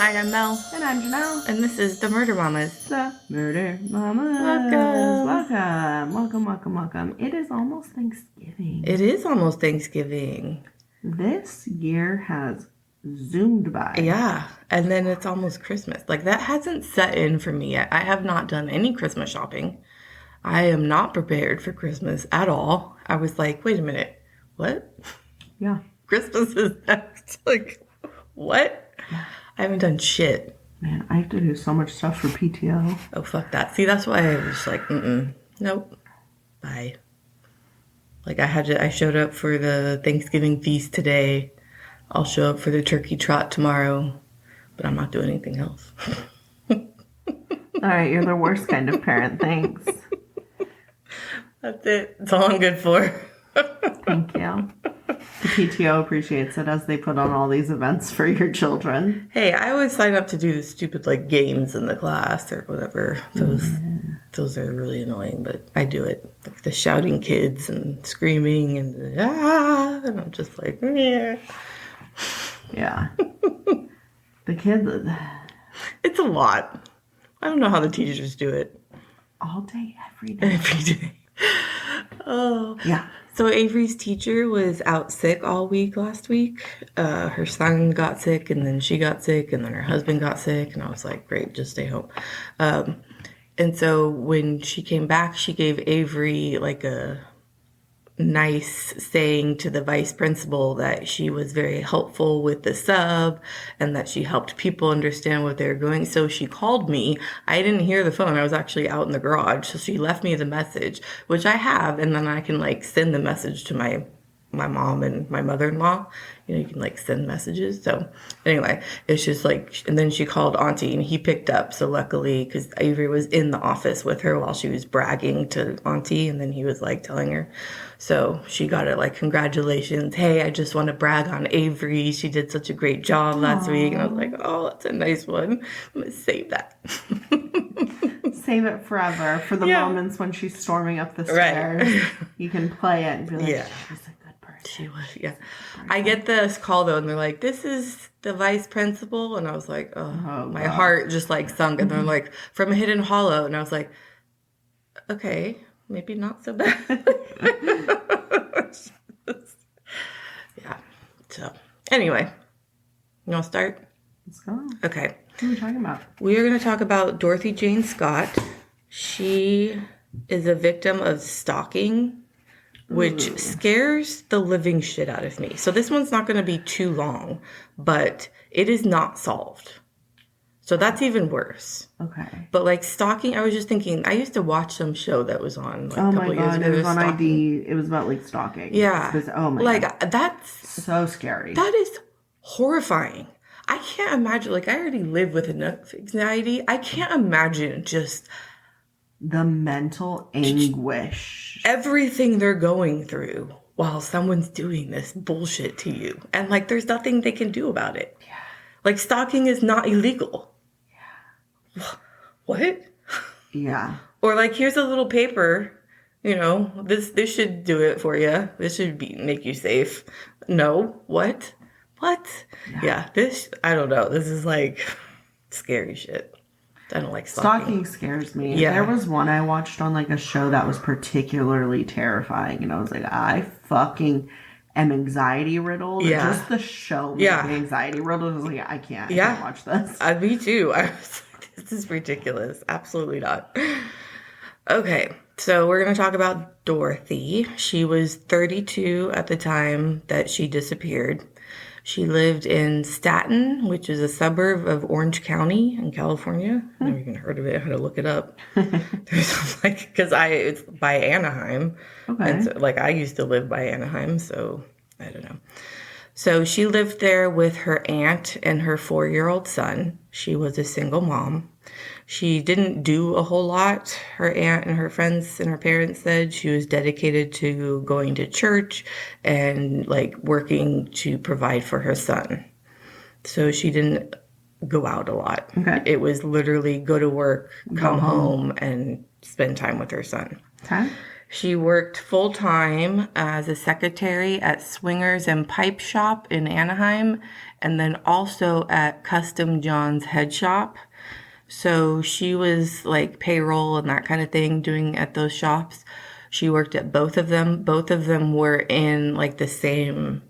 Hi, I'm Mel, And I'm Janelle. and this is the Murder Mamas. The Murder Mamas. Welcome. It is almost Thanksgiving. It is almost Thanksgiving. This year has zoomed by. Yeah, and then it's almost Christmas. Like, that hasn't set in for me yet. I have not done any Christmas shopping. I am not prepared for Christmas at all. I was like, wait a minute, what? Yeah. Christmas is next. Like, what? Yeah. I haven't done shit. Man, I have to do so much stuff for PTO. Oh, fuck that. See, that's why I was like, nope, bye. Like, I showed up for the Thanksgiving feast today. I'll show up for the turkey trot tomorrow, but I'm not doing anything else. All right, you're the worst kind of parent. Thanks. That's it. That's all I'm good for. Thank you. The PTO appreciates it as they put on all these events for your children. Hey, I always sign up to do the stupid, like, games in the class or whatever. Those are really annoying, but I do it. Like the shouting kids and screaming and and I'm just like, yeah. Yeah. The kids. It's a lot. I don't know how the teachers do it. All day, every day. Every day. Oh. Yeah. So Avery's teacher was out sick all week last week. Her son got sick, and then she got sick, and then her husband got sick, and I was like, great, just stay home. And so when she came back, she gave Avery like a nice saying to the vice principal that she was very helpful with the sub and that she helped people understand what they were going. So she called me. I didn't hear the phone. I was actually out in the garage. So she left me the message, which I have. And then I can like send the message to my mom and my mother-in-law. You know, you can like send messages. So anyway, it's just like, and then she called Auntie and he picked up. So luckily, because Avery was in the office with her while she was bragging to Auntie, and then he was like telling her. So she got it like, congratulations. Hey, I just want to brag on Avery. She did such a great job last week. And I was like, oh, that's a nice one. I'm going to save that. Save it forever for the moments when she's storming up the stairs. Right. You can play it and be like, she's a good person. She was, yeah. I get this call though, and they're like, this is the vice principal. And I was like, my heart just like sunk. And they're like, from a hidden hollow. And I was like, okay, maybe not so bad. Yeah. So anyway, you want to start? Let's go. Okay. What are we talking about? We are going to talk about Dorothy Jane Scott. She is a victim of stalking, which scares the living shit out of me. So this one's not going to be too long, but it is not solved. So that's even worse. Okay. But like stalking, I was just thinking, I used to watch some show that was on like, a couple years ago. It was on ID. It was about like stalking. Yeah. Oh my God. Like, that's so scary. That is horrifying. I can't imagine, like, I already live with enough anxiety. I can't imagine just the mental anguish. Everything they're going through while someone's doing this bullshit to you. And, like, there's nothing they can do about it. Yeah. Like, stalking is not illegal. Yeah. What? Yeah. Or, like, here's a little paper. You know, this should do it for you. This should make you safe. No. What? Yeah, this, I don't know. This is like scary shit. I don't like stalking. Stalking scares me. Yeah. There was one I watched on like a show that was particularly terrifying. And I was like, I fucking am anxiety riddled. Yeah. Just the show made me anxiety riddled. I was like, I can't watch this. Me too. I was like, this is ridiculous. Absolutely not. Okay. So we're going to talk about Dorothy. She was 32 at the time that she disappeared. She lived in Staten, which is a suburb of Orange County in California. I've never even heard of it. I had to look it up. There's like, because it's by Anaheim. Okay. And so, like, I used to live by Anaheim, so I don't know. So she lived there with her aunt and her 4-year-old son. She was a single mom. She didn't do a whole lot. Her aunt and her friends and her parents said she was dedicated to going to church and like working to provide for her son. So she didn't go out a lot. Okay. It was literally go to work, come home, and spend time with her son. Okay. She worked full-time as a secretary at Swingers and Pipe Shop in Anaheim, and then also at Custom John's Head Shop. So she was like payroll and that kind of thing doing at those shops. She worked at both of them. Both of them were in like the same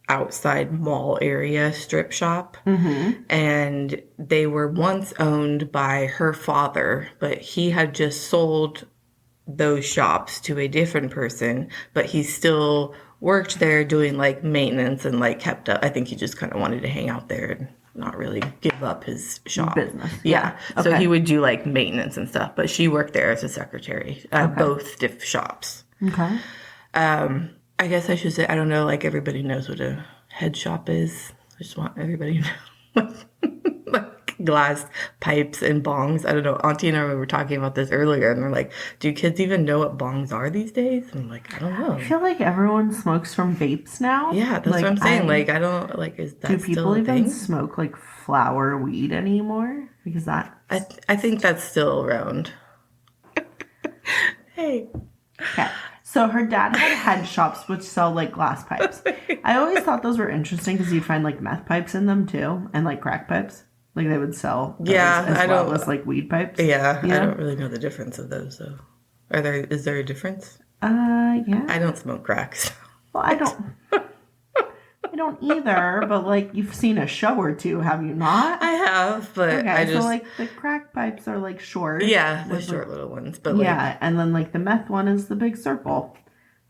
outside mall area strip shop. And they were once owned by her father, but he had just sold those shops to a different person, but he still worked there doing like maintenance and like kept up. I think he just kind of wanted to hang out there and not really give up his shop business. Yeah. Okay. So he would do like maintenance and stuff, but she worked there as a secretary at both shops. Okay. I guess I should say, I don't know, like everybody knows what a head shop is. I just want everybody to know. Like glass pipes and bongs. I don't know. Auntie and I were talking about this earlier, and they're like, do kids even know what bongs are these days? And I'm like, I don't know. I feel like everyone smokes from vapes now. Yeah, that's like, what I'm saying. Like, I don't, like, is that do still people a even thing? smoke like flower weed anymore? Because that. I think that's still around. Hey. Okay. So her dad had head shops which sell like glass pipes. I always thought those were interesting because you'd find like meth pipes in them too, and like crack pipes. Like they would sell those as well as like weed pipes. Yeah, I don't really know the difference of those. So, is there a difference? Yeah. I don't smoke crack. So. Well, I don't either. But like you've seen a show or two, have you not? I have, but Okay, I just so like the crack pipes are like short. yeah, the short little ones. But Yeah, and then like the meth one is the big circle.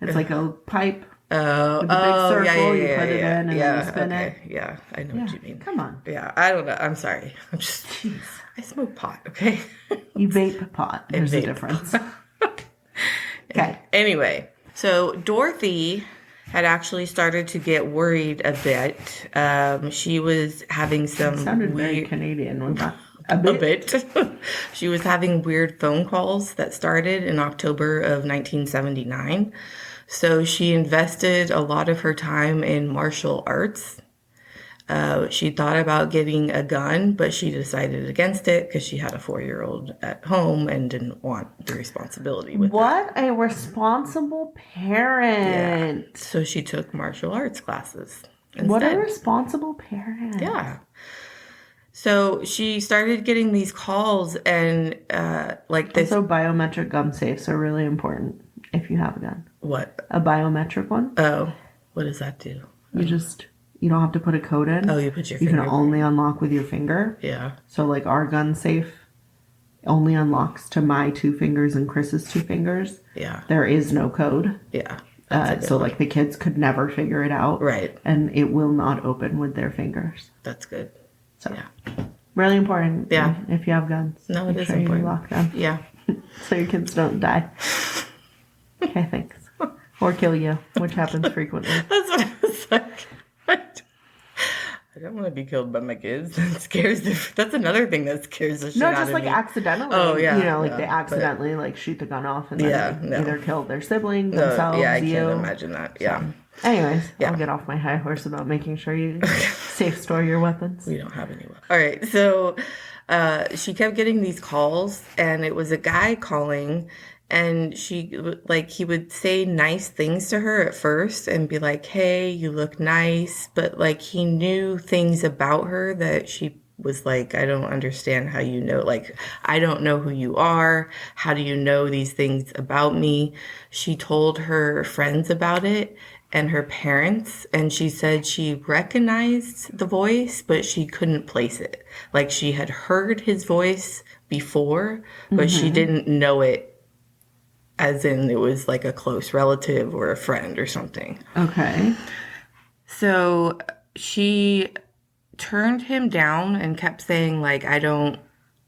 It's like a pipe. With the the big circle, yeah, you put it in and then you spin okay. it. Yeah, I know what you mean. Come on. Yeah, I don't know. I'm sorry. I'm just. Jeez. I smoke pot. Okay. You vape pot. There's a vape. difference. Okay. Anyway, so Dorothy had actually started to get worried a bit. She was having some Sounded very weird. Canadian with that. A bit. She was having weird phone calls that started in October of 1979. So she invested a lot of her time in martial arts. She thought about getting a gun, but she decided against it because she had a 4-year-old at home and didn't want the responsibility with What a responsible parent. it. So she took martial arts classes instead. What a responsible parent. Yeah. So she started getting these calls and like this. So biometric gun safes are really important if you have a gun. What? A biometric one. Oh, what does that do? You don't have to put a code in. Oh, you put your You finger. can only unlock with your finger. Yeah. So like our gun safe only unlocks to my 2 fingers and Chris's 2 fingers. Yeah. There is no code. Yeah. So like the kids could never figure it out. Right. And it will not open with their fingers. That's good. So Yeah. really important. Yeah. If you have guns. No, it Make is sure important. You lock them Yeah. so your kids don't die. Okay, thanks. Or kill you, which happens frequently. That's what I was like. I don't want to be killed by my kids. That scares that's another thing that scares the shit No, out just of like me. accidentally. Oh, yeah, You know, like yeah, they accidentally like shoot the gun off and then either kill their sibling, No, themselves, yeah, I you. can't imagine that. Yeah. Anyways, Yeah. I'll get off my high horse about making sure you safe store your weapons. We don't have any. All right. So she kept getting these calls, and it was a guy calling, and he would say nice things to her at first and be like, hey, you look nice. But like he knew things about her that she was like, I don't understand how you know, like, I don't know who you are. How do you know these things about me? She told her friends about it and her parents, and she said she recognized the voice, but she couldn't place it. Like she had heard his voice before, but she didn't know it as in it was like a close relative or a friend or something. Okay. So she turned him down and kept saying like, I don't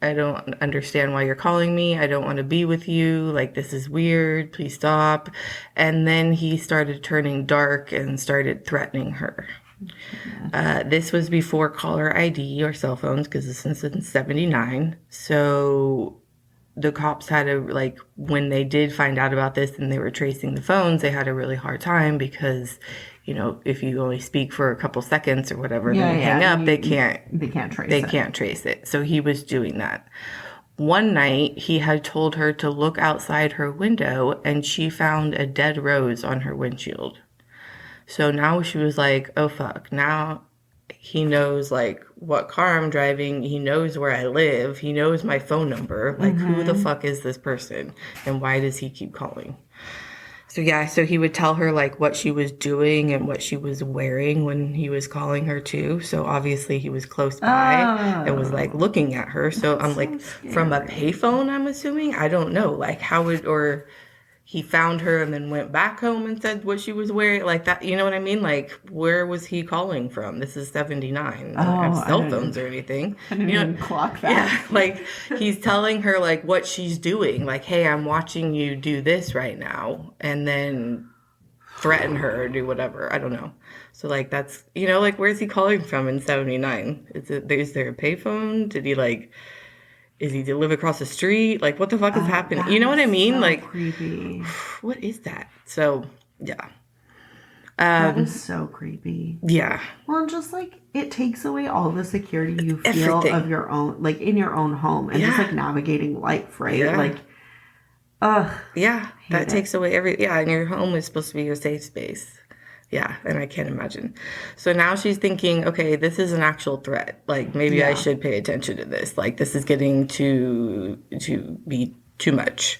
understand why you're calling me. I don't want to be with you. Like, this is weird. Please stop. And then he started turning dark and started threatening her. This was before caller ID or cell phones because this is in 79. So the cops had when they did find out about this and they were tracing the phones, they had a really hard time because, you know, if you only speak for a couple seconds or whatever, then you hang up, they can't trace it. So he was doing that. One night, he had told her to look outside her window, and she found a dead rose on her windshield. So now she was like, oh, fuck. Now he knows, like, what car I'm driving. He knows where I live. He knows my phone number. Like, who the fuck is this person? And why does he keep calling? So, yeah, so he would tell her, like, what she was doing and what she was wearing when he was calling her, too. So, obviously, he was close by and was, like, looking at her. So, I'm like, from a payphone, I'm assuming? I don't know. Like, how would, or he found her and then went back home and said what she was wearing, like that, you know what I mean? Like, where was he calling from? This is 79. They don't have cell phones or anything. I didn't even clock that. Yeah, like, he's telling her, like, what she's doing. Like, hey, I'm watching you do this right now. And then threaten her or do whatever. I don't know. So, like, that's, you know, like, where's he calling from in 79? Is there a payphone? Did he, like... Is he to live across the street? Like, what the fuck is happening? You know what I mean? So like, creepy. What is that? So, yeah. That is so creepy. Yeah. Well, just like it takes away all the security you feel of your own, like in your own home, and just like navigating life, right? Yeah. Like, ugh. Yeah, that takes away Yeah, and your home is supposed to be your safe space. Yeah, and I can't imagine. So now she's thinking, okay, this is an actual threat. Like, maybe I should pay attention to this. Like, this is getting to be too much.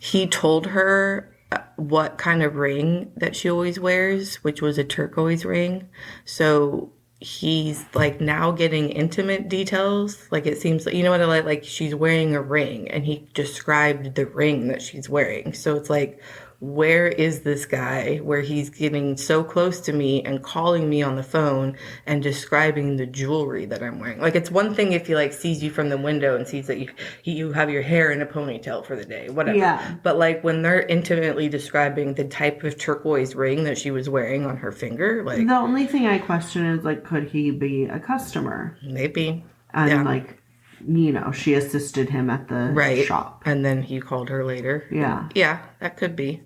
He told her what kind of ring that she always wears, which was a turquoise ring. So he's like now getting intimate details. Like, it seems like, you know what I like she's wearing a ring, and he described the ring that she's wearing. So it's like, where is this guy where he's getting so close to me and calling me on the phone and describing the jewelry that I'm wearing? Like, it's one thing if he like sees you from the window and sees that you have your hair in a ponytail for the day, whatever. Yeah. But like when they're intimately describing the type of turquoise ring that she was wearing on her finger, like, the only thing I question is like, could he be a customer? Maybe. And like, you know, she assisted him at the shop. And then he called her later. Yeah. Yeah, that could be.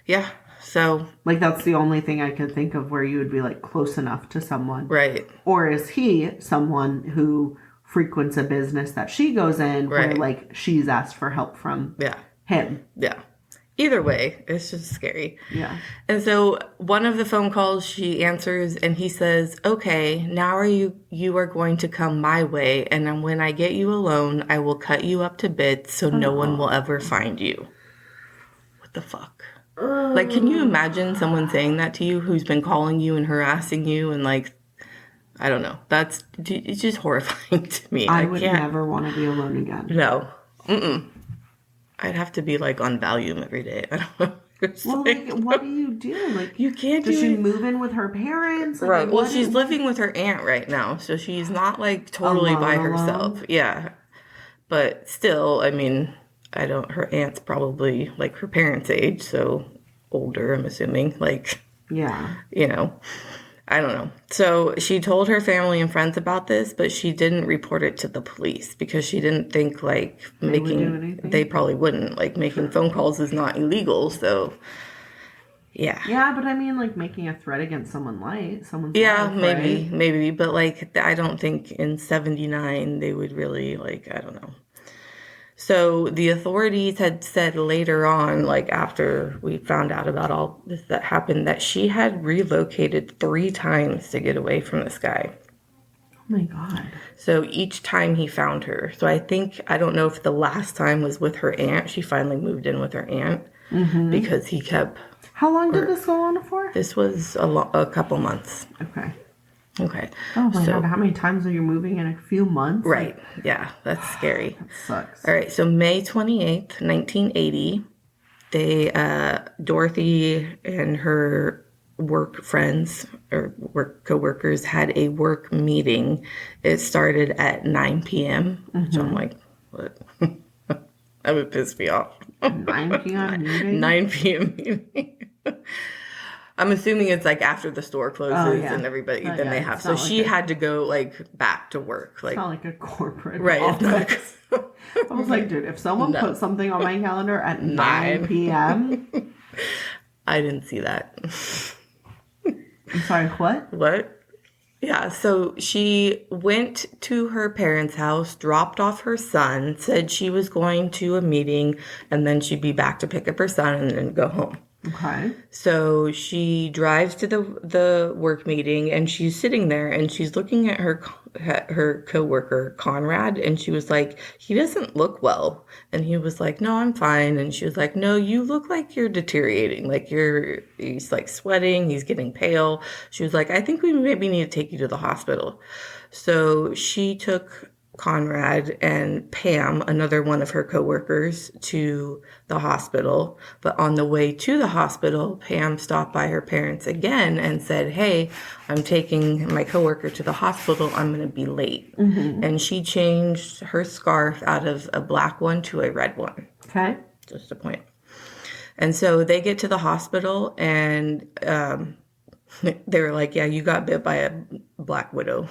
Yeah, so... Like, that's the only thing I could think of where you would be, like, close enough to someone. Right. Or is he someone who frequents a business that she goes in where, like, she's asked for help from him? Yeah. Either way, it's just scary. Yeah. And so one of the phone calls she answers, and he says, okay, now you are going to come my way, and when I get you alone, I will cut you up to bits so no one will ever find you. What the fuck? Like, can you imagine someone saying that to you who's been calling you and harassing you and, like, I don't know. It's just horrifying to me. I would never want to be alone again. No. I'd have to be, like, on Valium every day. I don't know. Well, like, what do you do? Like, you can't do Does she move in with her parents? Like, right. Well, she's living with her aunt right now, so she's not, like, totally by herself. Yeah. But still, I mean... her aunt's probably like her parents' age, so older, I'm assuming. Like, yeah, you know, I don't know. So she told her family and friends about this, but she didn't report it to the police because she didn't think like they probably wouldn't. Like, making phone calls is not illegal, so yeah. Yeah, but I mean, like, making a threat against someone's life, maybe, but like, I don't think in 79 they would really, like, I don't know. So the authorities had said later on, like after we found out about all this that happened, that she had relocated 3 times to get away from this guy. Oh my God. So each time he found her. So I don't know if the last time was with her aunt. She finally moved in with her aunt because he kept... How long did this go on for? This was a couple months. Okay. Oh my God, how many times are you moving in a few months? Right. Yeah, that's scary. That sucks. All right, so May 28th, 1980, Dorothy and her work friends or work coworkers had a work meeting. It started at 9 p.m., which I'm like, what? That would piss me off. 9 p.m. meeting? 9 p.m. meeting. I'm assuming it's like after the store closes and everybody, then they have. So she had to go like back to work. Like, it's not like a corporate office. I was like, dude, if someone put something on my calendar at 9 p.m. I didn't see that. I'm sorry, what? What? Yeah, so she went to her parents' house, dropped off her son, said she was going to a meeting, and then she'd be back to pick up her son and then go home. Okay. So she drives to the work meeting, and she's sitting there and she's looking at her coworker Conrad, and she was like, "He doesn't look well." And he was like, "No, I'm fine." And she was like, "No, you look like you're deteriorating. Like he's like sweating, he's getting pale." She was like, "I think we maybe need to take you to the hospital." So she took Conrad and Pam, another one of her coworkers, to the hospital. But on the way to the hospital, Pam stopped by her parents again and said, "Hey, I'm taking my coworker to the hospital. I'm going to be late." Mm-hmm. And she changed her scarf out of a black one to a red one. Okay. Just a point. And so they get to the hospital, and they were like, "Yeah, you got bit by a black widow."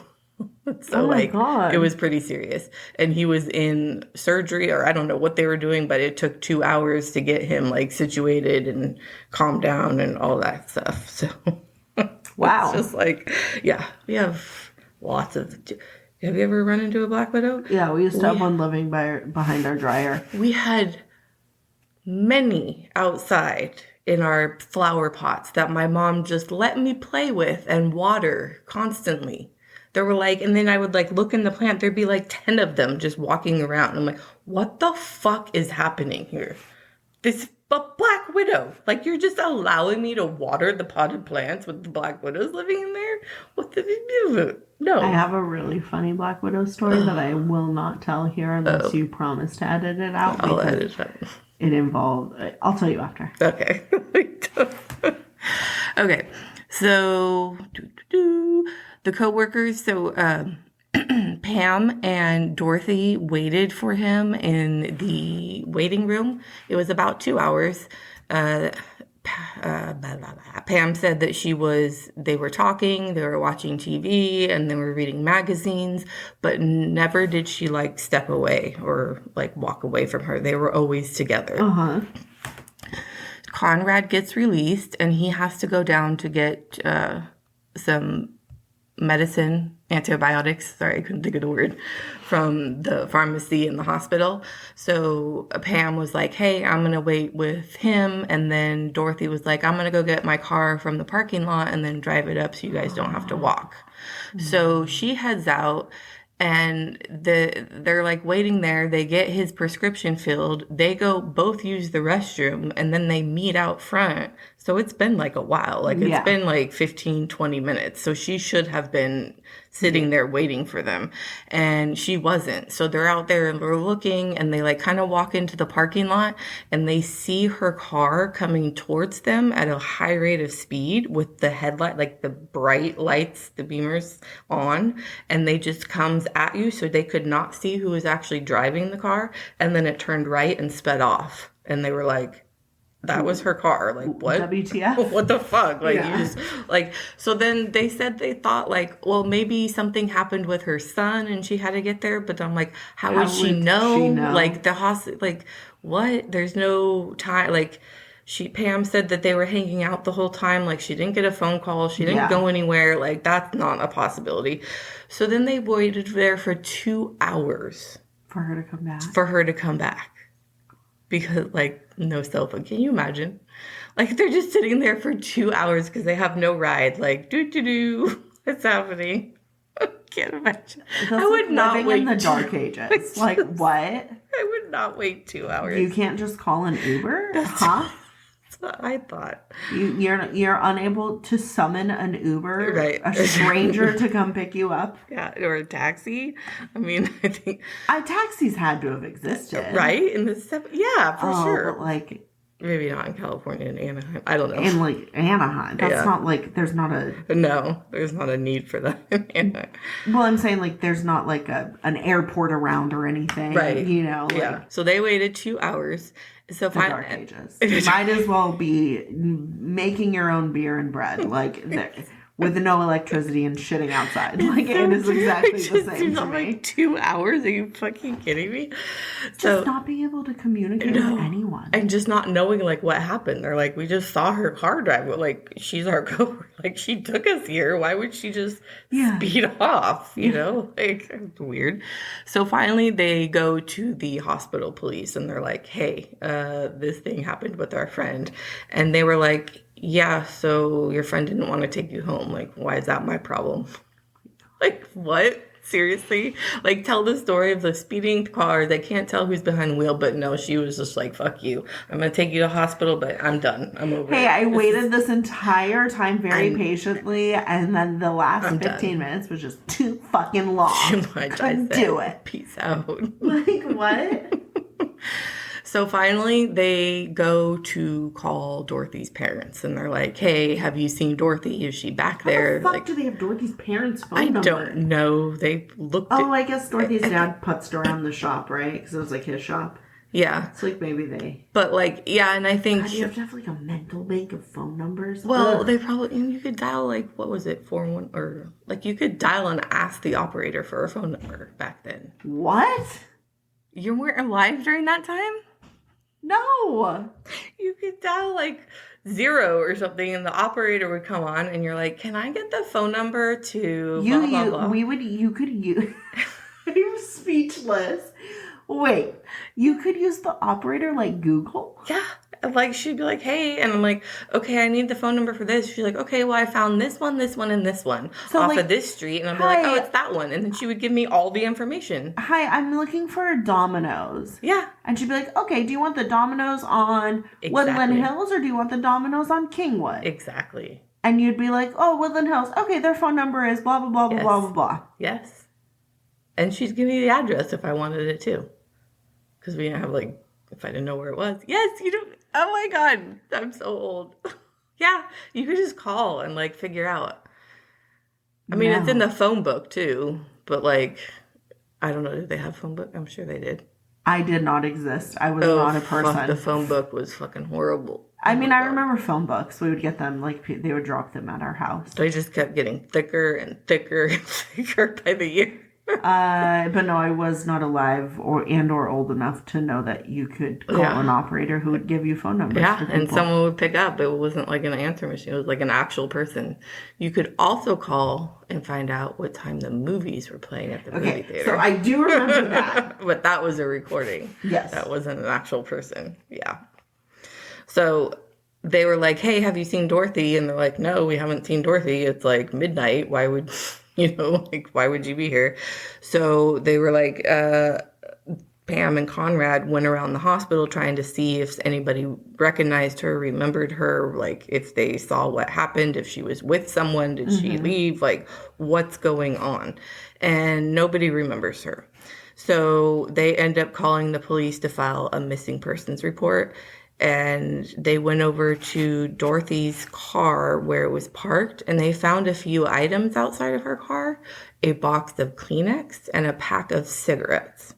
So Oh my God. it was pretty serious. And he was in surgery, or I don't know what they were doing, but it took 2 hours to get him like situated and calmed down and all that stuff. So Wow. it's just like, yeah, we have lots of. Have you ever run into a black widow? Yeah, we used to have one living behind our dryer. We had many outside in our flower pots that my mom just let me play with and water constantly. There were like, and then I would like look in the plant, there'd be like 10 of them just walking around. I'm like, what the fuck is happening here? This black widow. Like, you're just allowing me to water the potted plants with the black widows living in there? What the no. I have a really funny black widow story that I will not tell here unless you promise to edit it out. I'll edit it out. It involved, I'll tell you after. Okay. Okay. So, the coworkers, so Pam and Dorothy waited for him in the waiting room. It was about 2 hours. Pam said that they were talking, they were watching TV, and they were reading magazines, but never did she like step away or like walk away from her. They were always together. Uh-huh. Conrad gets released, and he has to go down to get some medicine, antibiotics, sorry, I couldn't think of the word, from the pharmacy in the hospital. So Pam was like, "Hey, I'm going to wait with him." And then Dorothy was like, "I'm going to go get my car from the parking lot and then drive it up so you guys don't have to walk." So she heads out, and they're like waiting there. They get his prescription filled. They go both use the restroom, and then they meet out front. So it's been like a while. Like it's been like 15, 20 minutes. So she should have been sitting there waiting for them, and she wasn't. So they're out there and they're looking, and they like kind of walk into the parking lot, and they see her car coming towards them at a high rate of speed with the headlight, like the bright lights, the beamers on, and they just comes at you. So they could not see who was actually driving the car. And then it turned right and sped off, and they were like, that was her car. Like, what? WTF? What the fuck? Like, Yeah. you just, like, so then they said they thought, like, well, maybe something happened with her son and she had to get there. But I'm like, how would she know? Like, the hospital, like, what? There's no time. Like, Pam said that they were hanging out the whole time. Like, she didn't get a phone call. She didn't go anywhere. Like, that's not a possibility. So then they waited there for 2 hours. For her to come back. For her to come back. Because, like, no cell phone. Can you imagine? Like, they're just sitting there for 2 hours because they have no ride. Like, what's happening? I can't imagine. I would not wait in the dark ages. Like, what? I would not wait 2 hours. You can't just call an Uber? Huh? That's what I thought. You're unable to summon an Uber, right? A stranger to come pick you up. Yeah, or a taxi. I mean, I think taxis had to have existed, right? In the yeah, for sure. But like, maybe not in California and Anaheim. I don't know. In like Anaheim, that's not like there's not a there's not a need for that in Anaheim. Well, I'm saying like there's not like an airport around or anything, right? You know, like, yeah. So they waited 2 hours. So the dark ages. You might as well be making your own beer and bread. Like, with no electricity and shitting outside. Like, it is exactly the same to me. Like 2 hours? Are you fucking kidding me? Just not being able to communicate with anyone. And just not knowing, like, what happened. They're like, we just saw her car drive. Like, she's our coworker. Like, she took us here. Why would she just speed off? You know? Like, it's weird. So finally, they go to the hospital police, and they're like, hey, this thing happened with our friend. And they were like, yeah, so your friend didn't want to take you home. Like, why is that my problem? Like, what? Seriously? Like, tell the story of the speeding car. They can't tell who's behind the wheel, but no, she was just like, fuck you. I'm going to take you to hospital, but I'm done. I'm over it. Hey, I waited this entire time very patiently, and then the last 15 minutes was just too fucking long. Couldn't do it. Peace out. Like, what? So finally, they go to call Dorothy's parents, and they're like, hey, have you seen Dorothy? Is she back there? How the fuck do they have Dorothy's parents' phone number? I don't know. They looked I guess Dorothy's dad putzed around the shop, right? Because it was like his shop. Yeah. It's like maybe they... But like, yeah, and I think... God, you have to have like a mental bank of phone numbers? Well, they probably... And you could dial like, what was it, 41... Or like you could dial and ask the operator for a phone number back then. What? You weren't alive during that time? No. You could dial like 0 or something, and the operator would come on, and you're like, "Can I get the phone number to blah blah blah?" You could use. I'm speechless. Wait, you could use the operator like Google? Yeah. Like, she'd be like, hey, and I'm like, okay, I need the phone number for this. She's like, okay, well, I found this one, and this one off of this street. And I'd be like, oh, it's that one. And then she would give me all the information. Hi, I'm looking for Domino's. Yeah. And she'd be like, okay, do you want the Domino's on Woodland Hills, or do you want the Domino's on Kingwood? Exactly. And you'd be like, oh, Woodland Hills. Okay, their phone number is blah, blah, blah, blah, blah, blah, blah. Yes. And she'd give me the address if I wanted it, too. Because we didn't have, like, if I didn't know where it was. Yes, you don't... Oh my God, I'm so old. Yeah, you could just call and like figure out. I mean, it's in the phone book too, but like, I don't know, did they have phone book? I'm sure they did. I did not exist. I was not a person. Fuck, the phone book was fucking horrible. I mean, I remember phone books. We would get them, like, they would drop them at our house. They just kept getting thicker and thicker and thicker by the year. But no, I was not alive or old enough to know that you could call an operator who would give you phone numbers. Yeah, and someone would pick up. It wasn't like an answer machine. It was like an actual person. You could also call and find out what time the movies were playing at the movie theater. So I do remember that. But that was a recording. Yes. That wasn't an actual person. Yeah. So they were like, hey, have you seen Dorothy? And they're like, no, we haven't seen Dorothy. It's like midnight. Why would... You know, like, why would you be here? So they were like, Pam and Conrad went around the hospital trying to see if anybody recognized her, remembered her, like if they saw what happened, if she was with someone, did she leave, like what's going on? And nobody remembers her. So they end up calling the police to file a missing persons report. And they went over to Dorothy's car where it was parked, and they found a few items outside of her car, a box of Kleenex and a pack of cigarettes.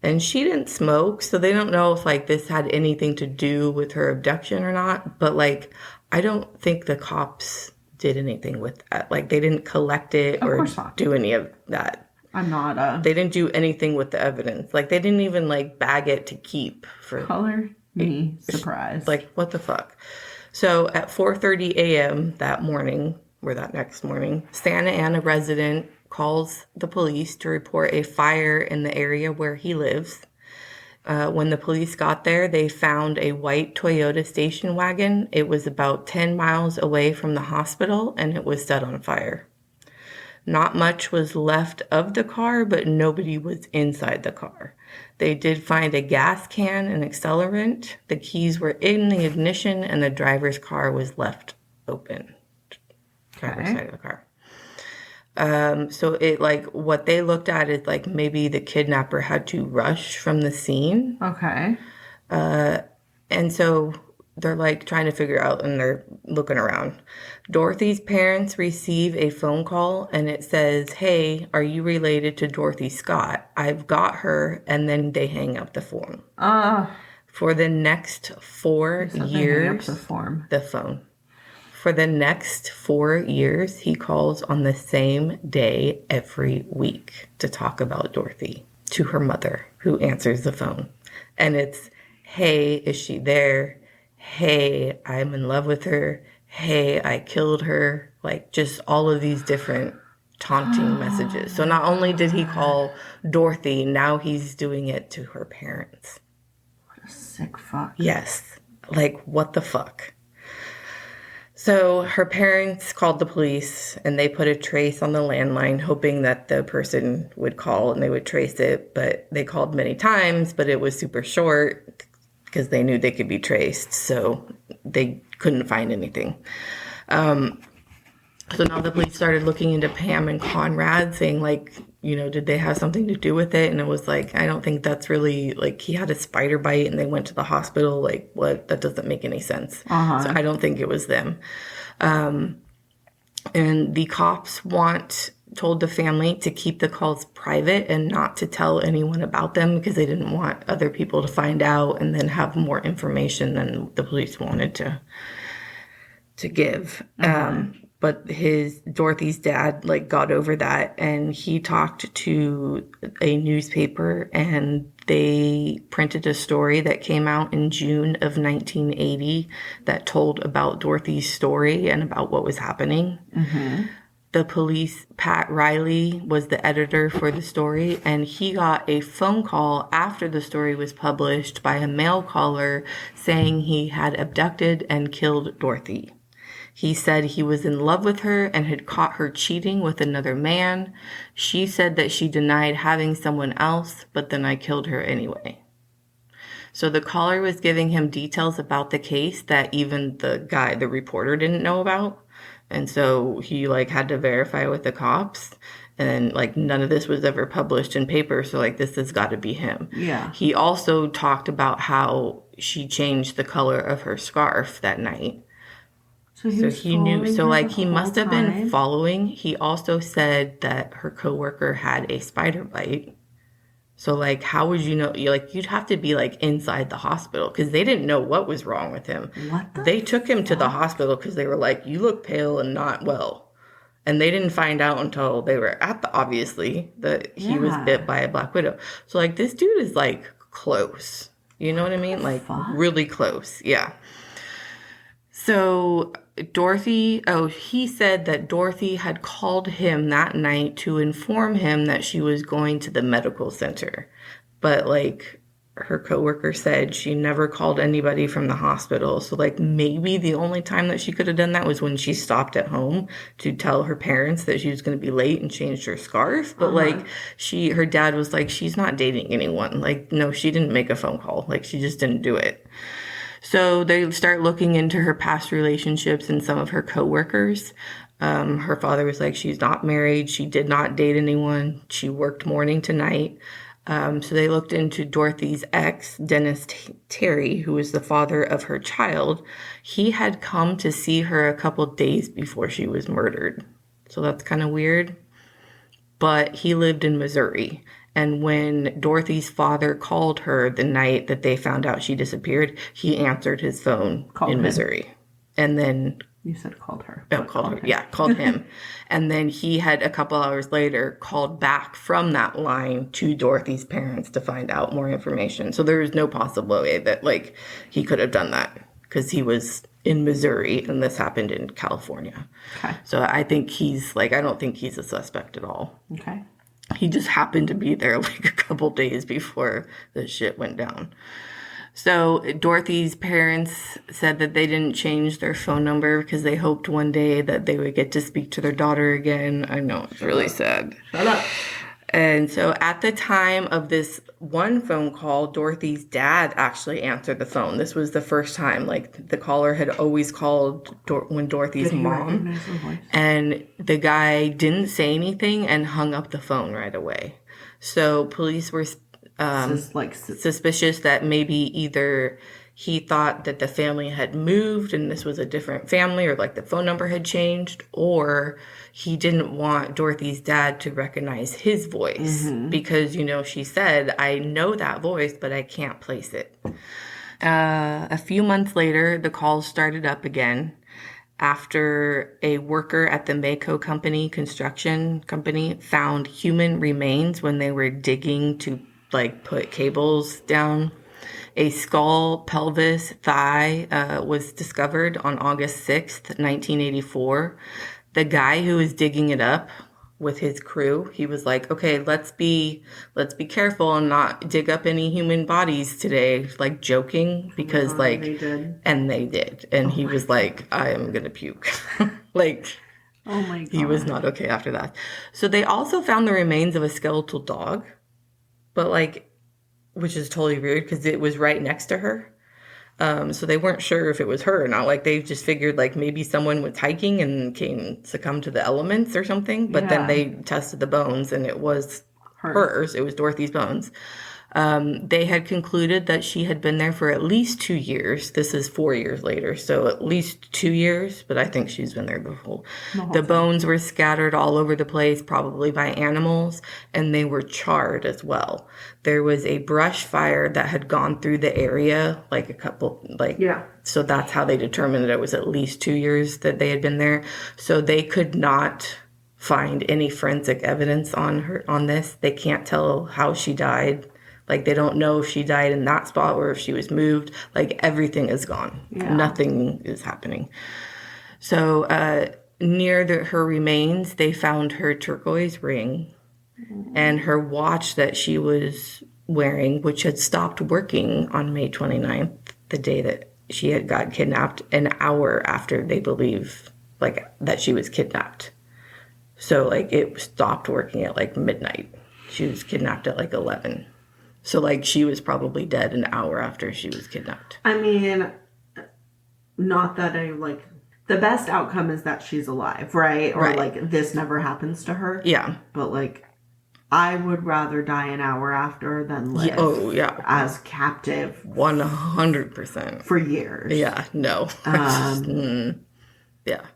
And she didn't smoke, so they don't know if like this had anything to do with her abduction or not. But like, I don't think the cops did anything with that. Like, they didn't collect it or do any of that. I'm not They didn't do anything with the evidence. Like, they didn't even like bag it to keep for color. Me surprised. Like, what the fuck? So at 4:30 a.m. that morning, or that next morning, Santa Ana resident calls the police to report a fire in the area where he lives. When the police got there, they found a white Toyota station wagon. It was about 10 miles away from the hospital, and it was set on fire. Not much was left of the car, but nobody was inside the car. They did find a gas can and accelerant. The keys were in the ignition, and the driver's car was left open. Driver's side of the car. So it like what they looked at is like maybe the kidnapper had to rush from the scene. Okay. And so they're like trying to figure out, and they're looking around. Dorothy's parents receive a phone call, and it says, hey, are you related to Dorothy Scott? I've got her. And then they hang up the phone. For the next 4 years, the phone. For the next 4 years, he calls on the same day every week to talk about Dorothy to her mother, who answers the phone. And it's, hey, is she there? Hey, I'm in love with her. Hey, I killed her. Like, just all of these different taunting messages. So not only did he call Dorothy, now he's doing it to her parents. What a sick fuck. Yes. Like, what the fuck? So her parents called the police and they put a trace on the landline, hoping that the person would call and they would trace it. But they called many times, but it was super short because they knew they could be traced. So they couldn't find anything. So now the police started looking into Pam and Conrad, saying, like, you know, did they have something to do with it? And it was like, I don't think that's really, like, he had a spider bite and they went to the hospital. Like, what? That doesn't make any sense. So I don't think it was them. And the cops told the family to keep the calls private and not to tell anyone about them because they didn't want other people to find out and then have more information than the police wanted to give. But Dorothy's dad, like, got over that and he talked to a newspaper and they printed a story that came out in June of 1980 that told about Dorothy's story and about what was happening. The police, Pat Riley, was the editor for the story, and he got a phone call after the story was published by a mail caller saying he had abducted and killed Dorothy. He said he was in love with her and had caught her cheating with another man. She said that she denied having someone else, but then I killed her anyway. So the caller was giving him details about the case that even the reporter, didn't know about. And so he, like, had to verify with the cops. And then, like, none of this was ever published in paper. So, like, this has got to be him. Yeah. He also talked about how she changed the color of her scarf that night. So he knew. So, like, he must have been following. He also said that her coworker had a spider bite. So, like, how would you know? You'd have to be, like, inside the hospital because they didn't know what was wrong with him. They took him to the hospital because they were like, you look pale and not well. And they didn't find out until they were obviously, that he was bit by a black widow. So, like, this dude is, like, close. You know what I mean? Like, really close. Yeah. So he said that Dorothy had called him that night to inform him that she was going to the medical center. But, like, her coworker said she never called anybody from the hospital. So, like, maybe the only time that she could have done that was when she stopped at home to tell her parents that she was going to be late and changed her scarf. But, like, her dad was like, she's not dating anyone. Like, no, she didn't make a phone call. Like, she just didn't do it. So they start looking into her past relationships and some of her coworkers. Her father was like, she's not married. She did not date anyone. She worked morning to night. So they looked into Dorothy's ex, Dennis Terry, who was the father of her child. He had come to see her a couple days before she was murdered. So that's kind of weird. But he lived in Missouri. And when Dorothy's father called her the night that they found out she disappeared, he answered his phone in Missouri. And then... You said called her. Oh, called her. Yeah, called him. And then he had, a couple hours later, called back from that line to Dorothy's parents to find out more information. So there was no possible way that, like, he could have done that because he was in Missouri and this happened in California. Okay. So I think I don't think he's a suspect at all. Okay. He just happened to be there, like, a couple days before the shit went down. So Dorothy's parents said that they didn't change their phone number because they hoped one day that they would get to speak to their daughter again. I know, it's really sad. Shut up. And so at the time of this one phone call, Dorothy's dad actually answered the phone. This was the first time. Like, the caller had always called when Dorothy's mom. And the guy didn't say anything and hung up the phone right away. So police were suspicious that maybe either he thought that the family had moved and this was a different family, or, like, the phone number had changed, or he didn't want Dorothy's dad to recognize his voice because, you know, she said, I know that voice, but I can't place it. A few months later, the calls started up again. after a worker at the Mako construction company, found human remains when they were digging to like put cables down. A skull, pelvis, thigh was discovered on August 6th, 1984. The guy who was digging it up with his crew, he was like, okay, let's be careful and not dig up any human bodies today, like joking, because like they did. And they did. And he was like, I am gonna puke. Like, oh my god. He was not okay after that. So they also found the remains of a skeletal dog, but like, which is totally weird because it was right next to her. So they weren't sure if it was her or not. Like, they just figured like maybe someone was hiking and succumbed to the elements or something. But then they tested the bones and it was hers. It was Dorothy's bones. They had concluded that she had been there for at least 2 years. This is 4 years later, so at least 2 years, but I think she's been there before. The bones were scattered all over the place, probably by animals, and they were charred as well. There was a brush fire that had gone through the area, like a couple, like, so that's how they determined that it was at least 2 years that they had been there. So they could not find any forensic evidence on this. They can't tell how she died. Like, they don't know if she died in that spot or if she was moved. Like, everything is gone. Yeah. Nothing is happening. So, near her remains, they found her turquoise ring and her watch that she was wearing, which had stopped working on May 29th, the day that she had got kidnapped, an hour after they believe, like, that she was kidnapped. So, like, it stopped working at, like, midnight. She was kidnapped at, like, 11. So, like, she was probably dead an hour after she was kidnapped. I mean, not that I, like, the best outcome is that she's alive, right? Or, like, this never happens to her. Yeah. But, like, I would rather die an hour after than live as captive. 100%. For years. Yeah, no. Yeah.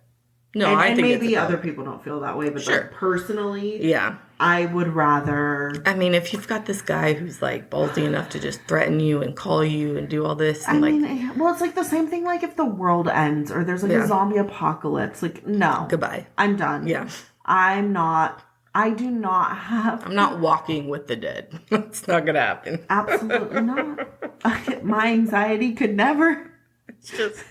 No, and, I and think maybe other people don't feel that way, but like, personally, I would rather. I mean, if you've got this guy who's like ballsy enough to just threaten you and call you and do all this, and well, it's like the same thing. Like if the world ends or there's like a zombie apocalypse, like no, goodbye, I'm done. Yeah, I'm not. I do not have. I'm not walking with the dead. It's not gonna happen. Absolutely not. My anxiety could never. It's just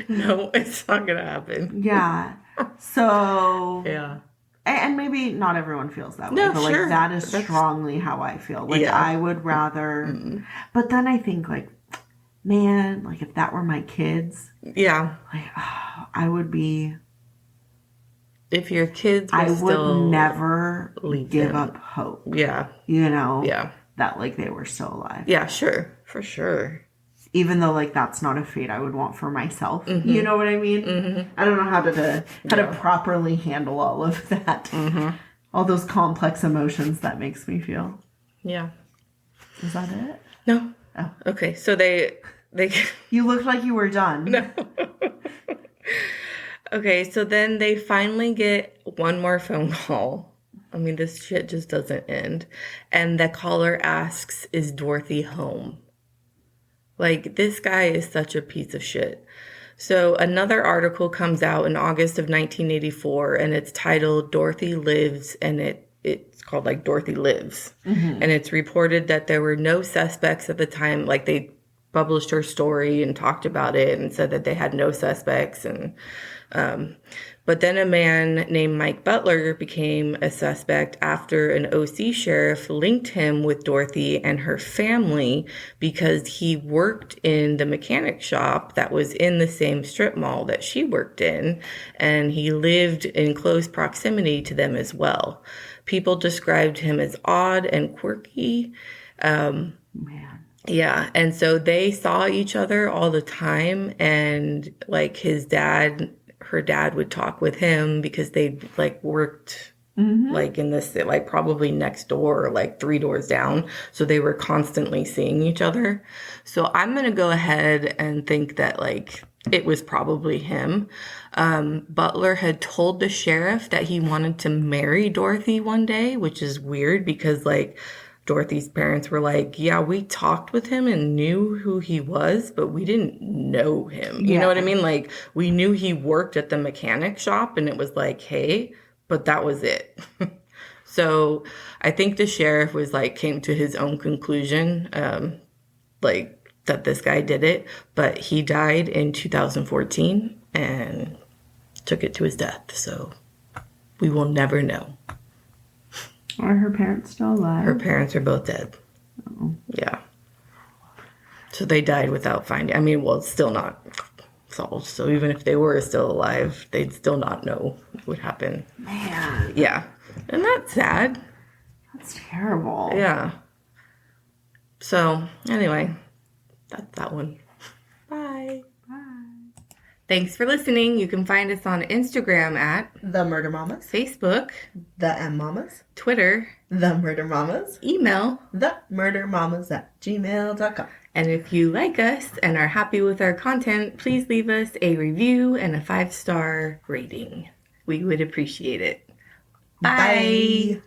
no. It's not gonna happen. Yeah. So yeah, and maybe not everyone feels that way, but like that is strongly how I feel. Like I would rather, but then I think like, man, like if that were my kids, like I would be. If your kids, I would never give up hope. Yeah, you know. Yeah, that like they were still alive. Yeah, sure, for sure. Even though, like, that's not a fate I would want for myself. Mm-hmm. You know what I mean? Mm-hmm. I don't know how to properly handle all of that. Mm-hmm. All those complex emotions that makes me feel. Yeah. Is that it? No. Oh. Okay, so they... You looked like you were done. No. Okay, so then they finally get one more phone call. I mean, this shit just doesn't end. And the caller asks, is Dorothy home? Like, this guy is such a piece of shit. So another article comes out in August of 1984, and it's titled Dorothy Lives, and it's called, like, Dorothy Lives. Mm-hmm. And it's reported that there were no suspects at the time. Like, they published her story and talked about it and said that they had no suspects. And but then a man named Mike Butler became a suspect after an OC sheriff linked him with Dorothy and her family because he worked in the mechanic shop that was in the same strip mall that she worked in, and he lived in close proximity to them as well. People described him as odd and quirky. Man. Yeah, and so they saw each other all the time, and like her dad would talk with him because they like worked like in this, like probably next door or like 3 doors down. So they were constantly seeing each other. So I'm going to go ahead and think that like it was probably him. Butler had told the sheriff that he wanted to marry Dorothy one day, which is weird because like Dorothy's parents were like, yeah, we talked with him and knew who he was, but we didn't know him. You know what I mean? Like, we knew he worked at the mechanic shop and it was like, hey, but that was it. So I think the sheriff was like, came to his own conclusion, like that this guy did it, but he died in 2014 and took it to his death. So we will never know. Are her parents still alive? Her parents are both dead. Oh. Yeah. So they died without finding. I mean, well, it's still not solved. So even if they were still alive, they'd still not know what happened. Man. Yeah. And that's sad. That's terrible. Yeah. So anyway, that's that one. Bye. Bye. Thanks for listening. You can find us on Instagram at The Murder Mamas. Facebook, The M Mamas. Twitter, The Murder Mamas. email, themurdermamas@gmail.com. and if you like us and are happy with our content, please leave us a review and a 5-star rating. We would appreciate it. Bye.